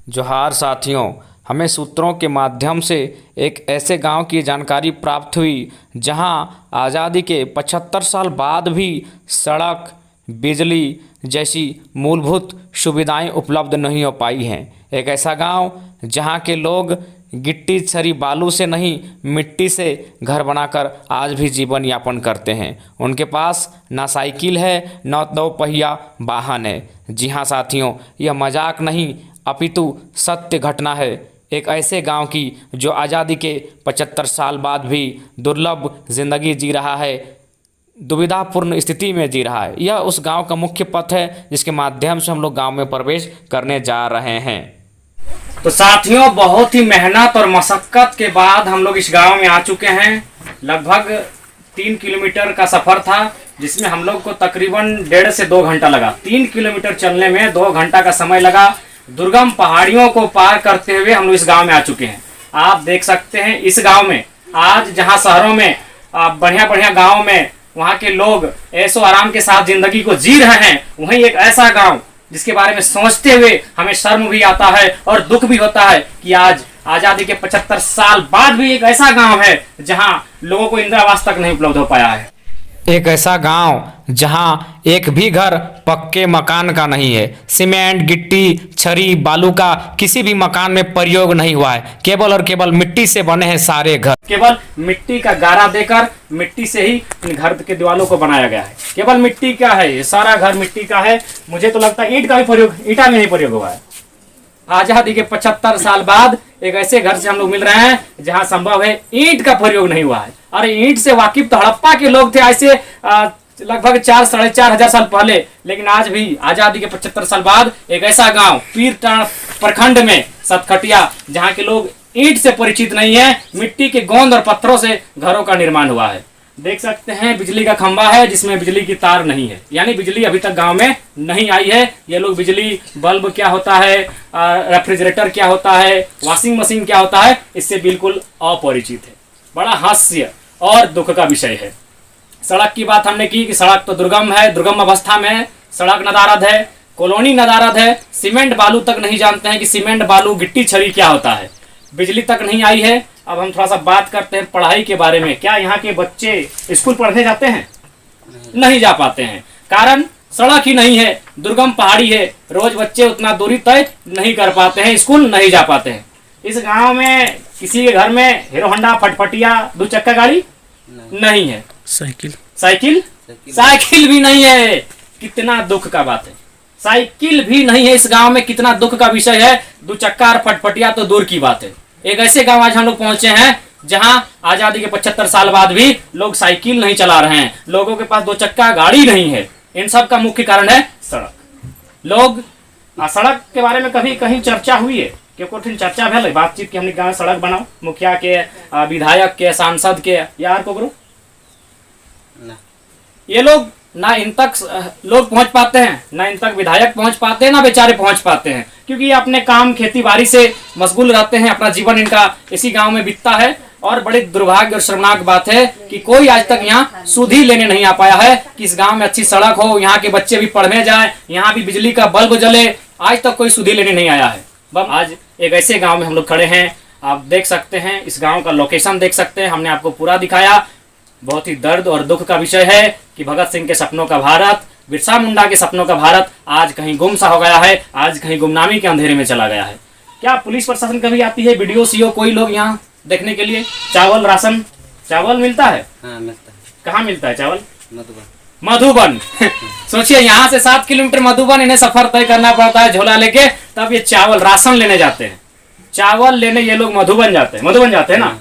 जोहार साथियों, हमें सूत्रों के माध्यम से एक ऐसे गांव की जानकारी प्राप्त हुई जहां आज़ादी के 75 साल बाद भी सड़क, बिजली जैसी मूलभूत सुविधाएं उपलब्ध नहीं हो पाई हैं। एक ऐसा गांव जहां के लोग गिट्टी छरी बालू से नहीं, मिट्टी से घर बनाकर आज भी जीवन यापन करते हैं। उनके पास ना साइकिल है, ना दो पहिया वाहन है। जी हाँ साथियों, यह मजाक नहीं अपितु सत्य घटना है एक ऐसे गांव की जो आज़ादी के 75 साल बाद भी दुर्लभ जिंदगी जी रहा है, दुविधापूर्ण स्थिति में जी रहा है। यह उस गांव का मुख्य पथ है जिसके माध्यम से हम लोग गांव में प्रवेश करने जा रहे हैं। तो साथियों, बहुत ही मेहनत और मशक्कत के बाद हम लोग इस गांव में आ चुके हैं। लगभग 3 किलोमीटर का सफ़र था जिसमें हम लोग को तकरीबन 1.5 से 2 घंटा लगा। 3 किलोमीटर चलने में 2 घंटा का समय लगा। दुर्गम पहाड़ियों को पार करते हुए हम लोग इस गांव में आ चुके हैं। आप देख सकते हैं इस गांव में आज जहां शहरों में बढ़िया बढ़िया गाँव में वहां के लोग ऐशो आराम के साथ जिंदगी को जी रहे हैं, वहीं एक ऐसा गांव जिसके बारे में सोचते हुए हमें शर्म भी आता है और दुख भी होता है कि आज आजादी के 75 साल बाद भी एक ऐसा गांव है जहां लोगों को इंदिरा आवास तक नहीं उपलब्ध हो पाया है। एक ऐसा गांव जहां एक भी घर पक्के मकान का नहीं है। सीमेंट, गिट्टी, छरी, बालू का किसी भी मकान में प्रयोग नहीं हुआ है। केवल और केवल मिट्टी से बने हैं सारे घर। केवल मिट्टी का गारा देकर मिट्टी से ही इन घर के दीवारों को बनाया गया है। केवल मिट्टी का है, ये सारा घर मिट्टी का है। मुझे तो लगता है ईंट का भी प्रयोग, ईंटा में नहीं प्रयोग हुआ है। आजादी के 75 साल बाद एक ऐसे घर से हम लोग मिल रहे हैं जहां संभव है ईंट का प्रयोग नहीं हुआ है। अरे ईंट से वाकिफ तो हड़प्पा के लोग थे ऐसे लगभग 4-4.5 हजार साल पहले, लेकिन आज भी आजादी के 75 साल बाद एक ऐसा गांव पीरटांड प्रखंड में सतखटिया जहां के लोग ईंट से परिचित नहीं है, मिट्टी के गोंद और पत्थरों से घरों का निर्माण हुआ है। देख सकते हैं बिजली का खंभा है जिसमें बिजली की तार नहीं है, यानी बिजली अभी तक गांव में नहीं आई है। ये लोग बिजली बल्ब क्या होता है, रेफ्रिजरेटर क्या होता है, वॉशिंग मशीन क्या होता है, इससे बिल्कुल अपरिचित है। बड़ा हास्य और दुख का विषय है। सड़क की बात हमने की कि सड़क तो दुर्गम है, दुर्गम अवस्था में है, सड़क नदारद है, कॉलोनी नदारद है। सीमेंट बालू तक नहीं जानते हैं कि सीमेंट बालू गिट्टी छड़ी क्या होता है। बिजली तक नहीं आई है। अब हम थोड़ा सा बात करते हैं पढ़ाई के बारे में। क्या यहाँ के बच्चे स्कूल पढ़ने जाते हैं? नहीं जा पाते हैं। कारण सड़क ही नहीं है, दुर्गम पहाड़ी है, रोज बच्चे उतना दूरी तय नहीं कर पाते हैं, स्कूल नहीं जा पाते हैं। इस गांव में किसी के घर में हीरो होंडा, फटफटिया, 2 चक्का गाड़ी नहीं है। साइकिल भी नहीं है। कितना दुख का बात है। साइकिल भी नहीं है इस गांव में, कितना दुख का विषय है। 2 चक्का और फटफटिया तो दूर की बात है। एक ऐसे गांव आज हम लोग पहुंचे हैं जहां आजादी के 75 साल बाद भी लोग साइकिल नहीं चला रहे हैं, लोगों के पास 2 चक्का गाड़ी नहीं है। इन सब का मुख्य कारण है सड़क। लोग सड़क के बारे में कभी कहीं चर्चा हुई है कि कठिन चर्चा भेल बातचीत की हमने गाँव सड़क बनाओ, मुखिया के, विधायक के, सांसद के, यार को करो ये लोग ना इन तक लोग पहुंच पाते हैं, ना इन तक विधायक पहुंच पाते हैं, ना बेचारे पहुंच पाते हैं, क्योंकि ये अपने काम खेती बाड़ी से मशगूल रहते हैं। अपना जीवन इनका इसी गांव में बीतता है। और बड़ी दुर्भाग्य और शर्मनाक बात है कि कोई आज तक यहाँ सुध ही लेने नहीं आ पाया है कि इस गांव में अच्छी सड़क हो, यहाँ के बच्चे भी पढ़ने जाए, यहाँ भी बिजली का बल्ब जले। आज तक कोई सुध ही लेने नहीं आया है। आज एक ऐसे गाँव में हम लोग खड़े हैं। आप देख सकते हैं इस गाँव का लोकेशन देख सकते हैं, हमने आपको पूरा दिखाया। बहुत ही दर्द और दुख का विषय है कि भगत सिंह के सपनों का भारत, बिरसा मुंडा के सपनों का भारत आज कहीं गुम सा हो गया है, आज कहीं गुमनामी के अंधेरे में चला गया है। क्या पुलिस प्रशासन कभी आती है, वीडियो सीओ कोई लोग यहाँ देखने के लिए? चावल, राशन, चावल मिलता है? हाँ, मिलता है। कहाँ मिलता है चावल? मधुबन। सोचिए यहाँ से 7 किलोमीटर मधुबन इन्हें सफर तय करना पड़ता है झोला लेके, तब ये चावल राशन लेने जाते हैं। चावल लेने ये लोग मधुबन जाते हैं ना।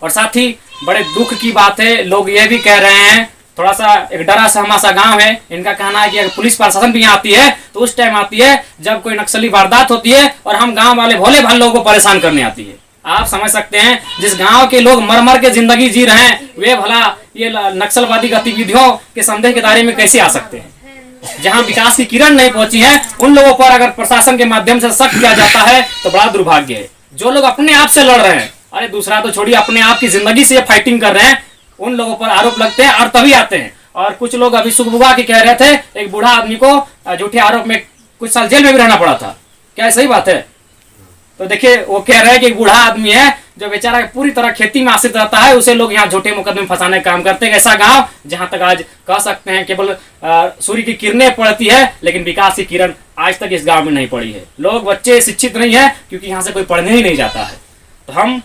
और साथ ही बड़े दुख की बात है, लोग ये भी कह रहे हैं, थोड़ा सा एक डरा सहमा सा गांव है, इनका कहना है कि अगर पुलिस प्रशासन भी यहाँ आती है तो उस टाइम आती है जब कोई नक्सली वारदात होती है और हम गांव वाले भोले भाले लोगों को परेशान करने आती है। आप समझ सकते हैं जिस गांव के लोग मर मर के जिंदगी जी रहे हैं, वे भला ये नक्सलवादी गतिविधियों के संदेह के दायरे में कैसे आ सकते हैं। जहाँ विकास की किरण नहीं पहुंची है, उन लोगों पर अगर प्रशासन के माध्यम से सख्त किया जाता है तो बड़ा दुर्भाग्य है। जो लोग अपने आप से लड़ रहे हैं, अरे दूसरा तो छोड़िए, अपने आप की जिंदगी से ये फाइटिंग कर रहे हैं, उन लोगों पर आरोप लगते हैं और तभी आते हैं। और कुछ लोग अभी सुखबुआ के कह रहे थे, एक बूढ़ा आदमी को झूठे आरोप में कुछ साल जेल में भी रहना पड़ा था। क्या सही बात है? तो देखिए वो कह रहे हैं कि एक बूढ़ा आदमी है जो बेचारा पूरी तरह खेती में आश्रित रहता है, उसे लोग यहाँ झूठे मुकदमे में फंसाने का काम करते हैं। ऐसा गांव जहां तक आज कह सकते हैं केवल सूर्य की किरणें पड़ती है, लेकिन विकास की किरण आज तक इस गांव में नहीं पड़ी है। लोग बच्चे शिक्षित नहीं है क्योंकि यहाँ से कोई पढ़ने ही नहीं जाता है। तो हम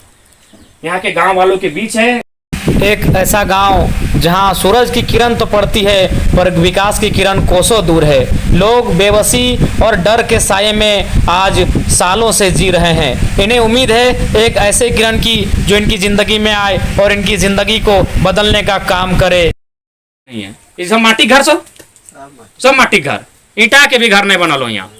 यहाँ के गाँव वालों के बीच है। एक ऐसा गांव जहां सूरज की किरण तो पड़ती है पर विकास की किरण कोसों दूर है। लोग बेबसी और डर के साये में आज सालों से जी रहे हैं। इन्हें उम्मीद है एक ऐसे किरण की जो इनकी ज़िंदगी में आए और इनकी ज़िंदगी को बदलने का काम करे। नहीं है ये सब माटी घर, सब माटी घर, ईटा के भी घर नहीं बनल हो यहाँ।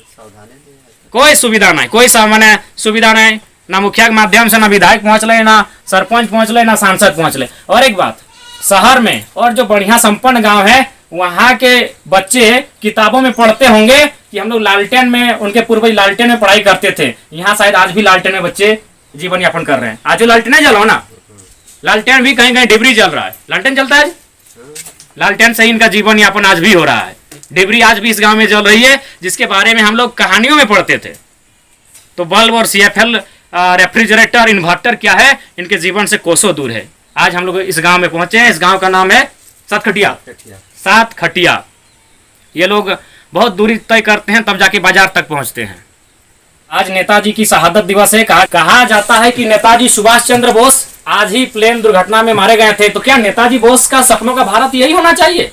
कोई सुविधा नहीं, कोई सामान्य सुविधा नहीं, ना मुखिया के माध्यम से ना विधायक पहुंचले, ना सरपंच पहुंचले, ना सांसद पहुंचले। और एक बात, शहर में और जो बढ़िया संपन्न गांव है वहां के बच्चे किताबों में पढ़ते होंगे कि हम लोग लालटेन में, उनके पूर्वज लालटेन में पढ़ाई करते थे। यहाँ शायद आज भी लालटेन में बच्चे जीवन यापन कर रहे हैं। आज जो लालटेन जल हो ना, लालटेन भी कहीं कहीं डिबरी जल रहा है। लालटेन चलता है, लालटेन से ही इनका जीवन यापन आज भी हो रहा है। डिबरी आज भी इस गाँव में जल रही है, जिसके बारे में हम लोग कहानियों में पढ़ते थे। तो बल्ब और CFL रेफ्रिजरेटर, इन्वर्टर क्या है, इनके जीवन से कोसों दूर है। आज हम लोग इस गांव में पहुंचे हैं। इस गांव का नाम है सात खटिया। ये लोग बहुत दूरी तय करते हैं तब जाके बाजार तक पहुंचते हैं। आज नेताजी की शहादत दिवस है। कहा जाता है कि नेताजी सुभाष चंद्र बोस आज ही प्लेन दुर्घटना में मारे गए थे। तो क्या नेताजी बोस का सपनों का भारत यही होना चाहिए?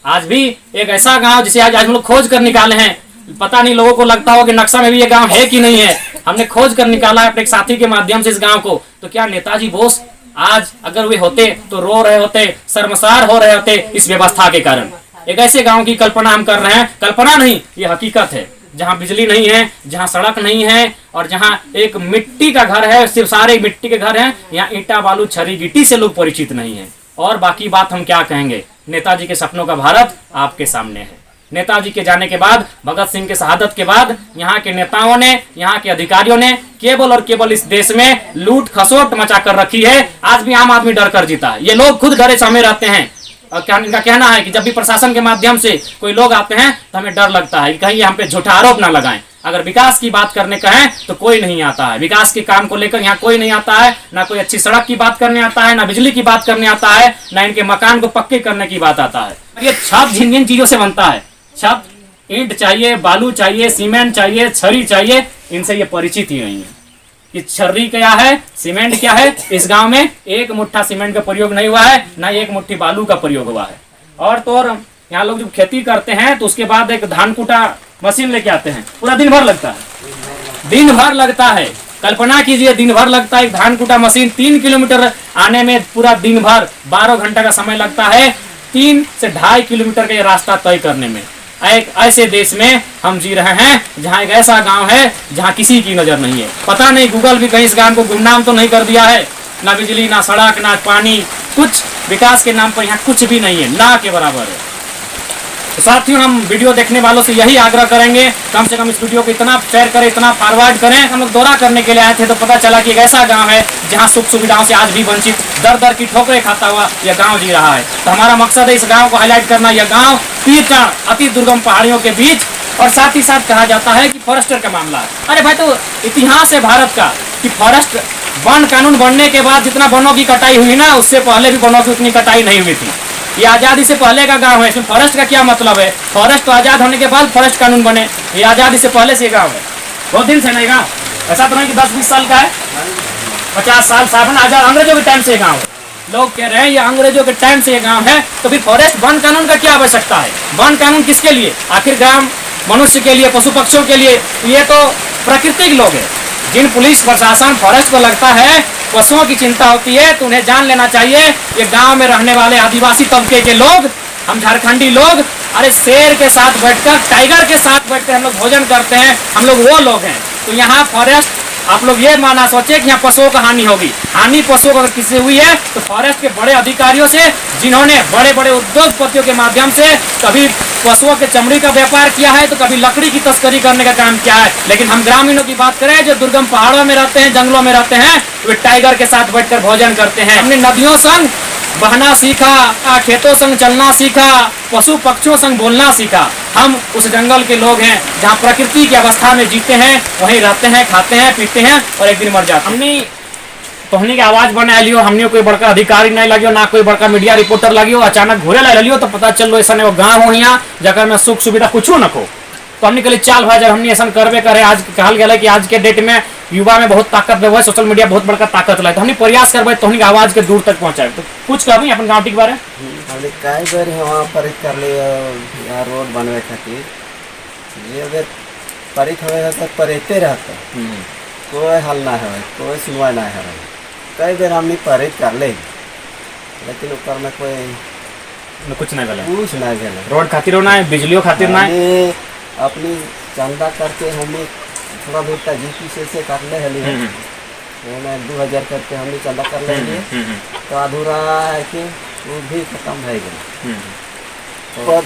आज भी एक ऐसा गांव जिसे आज हम लोग खोज कर निकाले हैं। पता नहीं लोगों को लगता हो कि नक्शा में भी ये गांव है कि नहीं है। हमने खोज कर निकाला है अपने एक साथी के माध्यम से इस गांव को। तो क्या नेताजी बोस आज अगर वे होते तो रो रहे होते, शर्मसार हो रहे होते इस व्यवस्था के कारण। एक ऐसे गांव की कल्पना हम कर रहे हैं, कल्पना नहीं ये हकीकत है, जहां बिजली नहीं है, जहां सड़क नहीं है और जहां एक मिट्टी का घर है, सिर्फ सारे मिट्टी के घर हैं। यहाँ ईंटा बालू छरी गिट्टी से लोग परिचित नहीं है। और बाकी बात हम क्या कहेंगे, नेताजी के सपनों का भारत आपके सामने है। नेताजी के जाने के बाद, भगत सिंह के शहादत के बाद यहाँ के नेताओं ने, यहाँ के अधिकारियों ने केवल और केवल इस देश में लूट खसोट मचा कर रखी है। आज भी आम आदमी डर कर जीता है। ये लोग खुद डरे समय रहते हैं। और क्या इनका कहना है कि जब भी प्रशासन के माध्यम से कोई लोग आते हैं तो हमें डर लगता है कि कहीं ये हम पे झूठा आरोप ना लगाएं। अगर विकास की बात करने कहें तो कोई नहीं आता है। विकास के काम को लेकर यहाँ कोई नहीं आता है। ना कोई अच्छी सड़क की बात करने आता है, ना बिजली की बात करने आता है, ना इनके मकान को पक्के करने की बात आता है। ये छत जिन चीजों से बनता है, छत, ईंट चाहिए, बालू चाहिए, सीमेंट चाहिए, छरी चाहिए, इनसे ये परिचित ही नहीं है कि छर्री क्या है, सीमेंट क्या है। इस गांव में एक मुट्ठा सीमेंट का प्रयोग नहीं हुआ है, ना एक मुट्ठी बालू का प्रयोग हुआ है। और तो और यहाँ लोग जब खेती करते हैं तो उसके बाद एक धान कूटा मशीन लेके आते हैं, पूरा दिन भर लगता है, दिन भर लगता है। कल्पना कीजिए, दिन भर लगता है एक धान कूटा मशीन। 3 किलोमीटर आने में पूरा दिन भर 12 घंटा का समय लगता है। 3 से 2.5 किलोमीटर का ये रास्ता तय करने में। एक ऐसे देश में हम जी रहे हैं जहाँ एक ऐसा गांव है जहाँ किसी की नजर नहीं है। पता नहीं गूगल भी कहीं इस गांव को गुमनाम तो नहीं कर दिया है। ना बिजली, ना सड़क, ना पानी, कुछ विकास के नाम पर यहाँ कुछ भी नहीं है, ना के बराबर है। तो साथियों, हम वीडियो देखने वालों से यही आग्रह करेंगे, कम से कम इस वीडियो को इतना शेयर करें, इतना फॉरवर्ड करें। हम लोग दौरा करने के लिए आए थे तो पता चला कि एक ऐसा गांव है जहां सुख सुविधाओं से आज भी वंचित, दर दर की ठोकरें खाता हुआ यह गांव जी रहा है। तो हमारा मकसद है इस गांव को हाईलाइट करना। यह गांव तीर्थाड़ अति दुर्गम पहाड़ियों के बीच, और साथ ही साथ कहा जाता है कि फॉरेस्टर का मामला है। अरे भाई, तो इतिहास है भारत का कि फॉरेस्ट वन कानून बनने के बाद जितना वनों की कटाई हुई ना, उससे पहले भी वनों की उतनी कटाई नहीं हुई थी। ये आज़ादी से पहले का गांव है। इसमें फॉरेस्ट का क्या मतलब है? फॉरेस्ट तो आज़ाद होने के बाद फॉरेस्ट कानून बने। ये आज़ादी से पहले से गांव है, बहुत दिन से नहीं गांव। ऐसा तो नहीं कि 10-20 साल का है, 50 साल सावन आज़ाद अंग्रेजों के टाइम से गाँव है। लोग कह रहे हैं ये अंग्रेजों के टाइम से ये गाँव है, तो फिर फॉरेस्ट वन कानून का क्या आवश्यकता है? वन कानून किसके लिए? आखिर गाँव मनुष्य के लिए, पशु पक्षियों के लिए? ये तो प्राकृतिक लोग हैं। जिन पुलिस प्रशासन फॉरेस्ट को लगता है पशुओं की चिंता होती है, तो उन्हें जान लेना चाहिए ये गांव में रहने वाले आदिवासी तबके के लोग, हम झारखंडी लोग, अरे शेर के साथ बैठकर, टाइगर के साथ बैठकर हम लोग भोजन करते हैं, हम लोग वो लोग हैं। तो यहाँ फॉरेस्ट, आप लोग ये माना सोचे कि यहाँ पशुओं का हानि होगी। हानि पशुओं को अगर किसी से हुई है तो फॉरेस्ट के बड़े अधिकारियों से, जिन्होंने बड़े बड़े उद्योगपतियों के माध्यम से कभी पशुओं के चमड़ी का व्यापार किया है तो कभी लकड़ी की तस्करी करने का काम किया है। लेकिन हम ग्रामीणों की बात करें जो दुर्गम पहाड़ों में रहते हैं, जंगलों में रहते हैं, वे टाइगर के साथ बैठकर भोजन करते हैं। हमने नदियों संग बहना सीखा, खेतों संग चलना सीखा, पशु पक्षियों संग बोलना सीखा। हम उस जंगल के लोग हैं जहाँ प्रकृति की अवस्था में जीते हैं, वहीं रहते हैं, खाते हैं, पीते हैं और एक दिन मर जाते हैं। हमने तोहनी के आवाज बना लियो, हमने कोई बड़का अधिकारी नहीं लगियो, ना कोई बड़का मीडिया रिपोर्टर लगियो, अचानक घूरे ला लियो तो पता चल लो ऐसा एगो गाँव हो यहाँ जगह में सुख सुविधा कुछ न हो। तो हमने कहले चाल भाई जब हमने ऐसा करबे करे, आज कहल गया कि आज के डेट में युवा में बहुत ताकत है, सोशल मीडिया बहुत बड़का ताकत ला, तो हमने प्रयास करबे तो हमने आवाज के दूर तक पहुंचाए। तो कुछ कहबी अपन गाँव के बारे में? हमने कई बार वहाँ पर कर ले यहाँ रोड बनवे खातिर, ये अगर परिक हवे तो परेते रहता, कोई हल ना है, कोई सुनवाई ना है। कई बार हमने परिक कर ले, लेकिन ऊपर में कोई कुछ नहीं गले, कुछ नहीं गले। रोड खातिर ना है, बिजलियों खातिर ना है। अपनी चंदा करके हमने थोड़ा बहुत जीपी से कर ले हली, 2000 करके हमने चंदा कर ले लिए, तो अधूरा है कि वो भी खत्म है गया।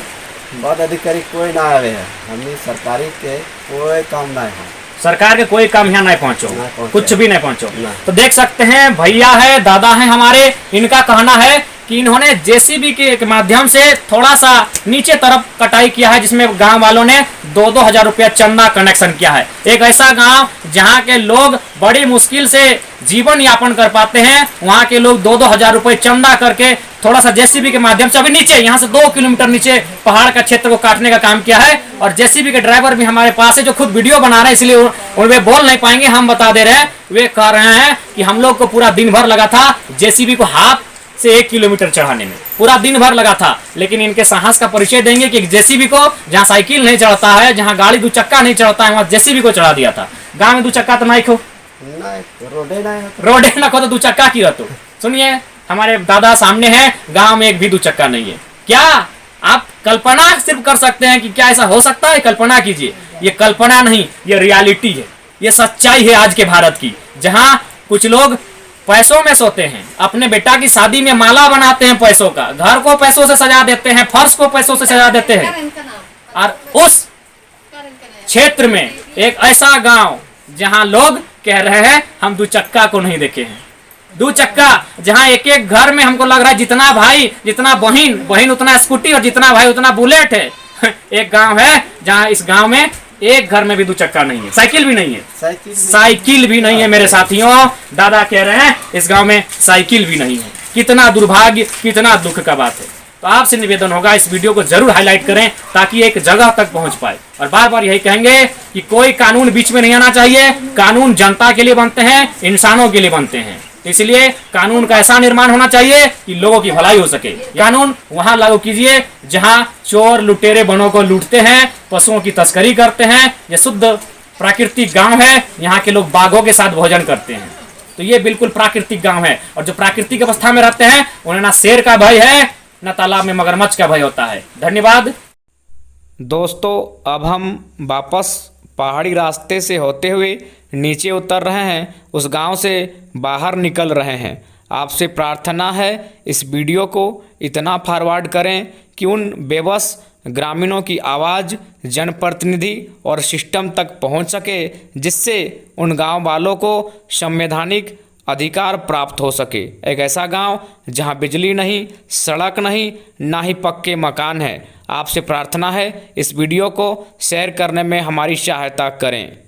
पद अधिकारी कोई ना आवे है, हमने सरकारी के कोई काम ना है, सरकार के कोई काम यहाँ नहीं पहुँचो, कुछ भी नहीं पहुँचो। तो देख सकते हैं भैया है, दादा है हमारे, इनका कहना है कि इन्होंने जेसीबी के माध्यम से थोड़ा सा नीचे तरफ कटाई किया है, जिसमें गांव वालों ने 2-2 हजार रुपया चंदा कनेक्शन किया है। एक ऐसा गांव जहां के लोग बड़ी मुश्किल से जीवन यापन कर पाते हैं, वहां के लोग 2-2 हजार रुपये चंदा करके थोड़ा सा जेसीबी के माध्यम से अभी नीचे यहाँ से 2 किलोमीटर नीचे पहाड़ का क्षेत्र को काटने का काम किया है। और जेसीबी के ड्राइवर भी हमारे पास है जो खुद वीडियो बना रहे हैं, इसलिए वे बोल नहीं पाएंगे, हम बता दे रहे हैं। वे कह रहे हैं कि हम लोग को पूरा दिन भर लगा था जेसीबी को हाथ से 1 किलोमीटर चढ़ाने में, पूरा दिन भर लगा था। लेकिन इनके साहस का परिचय देंगे कि जेसीबी को जहाँ साइकिल नहीं चढ़ता है, जहाँ गाड़ी 2 चक्का नहीं चढ़ता है, वहाँ जेसीबी को चढ़ा दिया था। गाँव में 2 चक्का तो नहीं खो, रोडे ना खो तो 2 चक्का की रहतो। सुनिए हमारे दादा सामने हैं, गांव में एक भी 2 चक्का नहीं है। क्या आप कल्पना सिर्फ कर सकते हैं कि क्या ऐसा हो सकता है? कल्पना कीजिए, ये कल्पना नहीं, ये रियलिटी है, ये सच्चाई है आज के भारत की, जहां कुछ लोग पैसों में सोते हैं, अपने बेटा की शादी में माला बनाते हैं पैसों का, घर को पैसों से सजा देते हैं, फर्श को पैसों से सजा देते हैं। और उस क्षेत्र में एक ऐसा गांव जहां लोग कह रहे हैं हम 2 चक्का को नहीं देखे हैं। 2 चक्का जहां एक घर में हमको लग रहा है जितना भाई जितना बहन उतना स्कूटी और जितना भाई उतना बुलेट है। एक गांव है जहां इस गांव में एक घर में भी 2 चक्का नहीं है, साइकिल भी नहीं है, साइकिल भी नहीं है मेरे साथियों। दादा कह रहे हैं इस गांव में साइकिल भी नहीं है। कितना दुर्भाग्य, कितना दुख का बात है। तो आपसे निवेदन होगा इस वीडियो को जरूर हाईलाइट करें ताकि एक जगह तक पहुंच पाए। और बार बार यही कहेंगे कि कोई कानून बीच में नहीं आना चाहिए। कानून जनता के लिए बनते हैं, इंसानों के लिए बनते हैं, इसलिए कानून का ऐसा निर्माण होना चाहिए कि लोगों की भलाई हो सके। कानून वहां लागू कीजिए जहां चोर लुटेरे बनों को लूटते हैं, पशुओं की तस्करी करते हैं। ये शुद्ध प्राकृतिक गांव है, यहाँ के लोग बाघों के साथ भोजन करते हैं। तो ये बिल्कुल प्राकृतिक गांव है। और जो प्राकृतिक अवस्था में रहते हैं उन्हें ना शेर का भय है, ना तालाब में मगरमच्छ का भय होता है। धन्यवाद दोस्तों, अब हम वापस पहाड़ी रास्ते से होते हुए नीचे उतर रहे हैं, उस गांव से बाहर निकल रहे हैं। आपसे प्रार्थना है इस वीडियो को इतना फॉरवर्ड करें कि उन बेबस ग्रामीणों की आवाज़ जनप्रतिनिधि और सिस्टम तक पहुंच सके, जिससे उन गांव वालों को संवैधानिक अधिकार प्राप्त हो सके। एक ऐसा गांव जहां बिजली नहीं, सड़क नहीं, ना ही पक्के मकान है। आपसे प्रार्थना है इस वीडियो को शेयर करने में हमारी सहायता करें।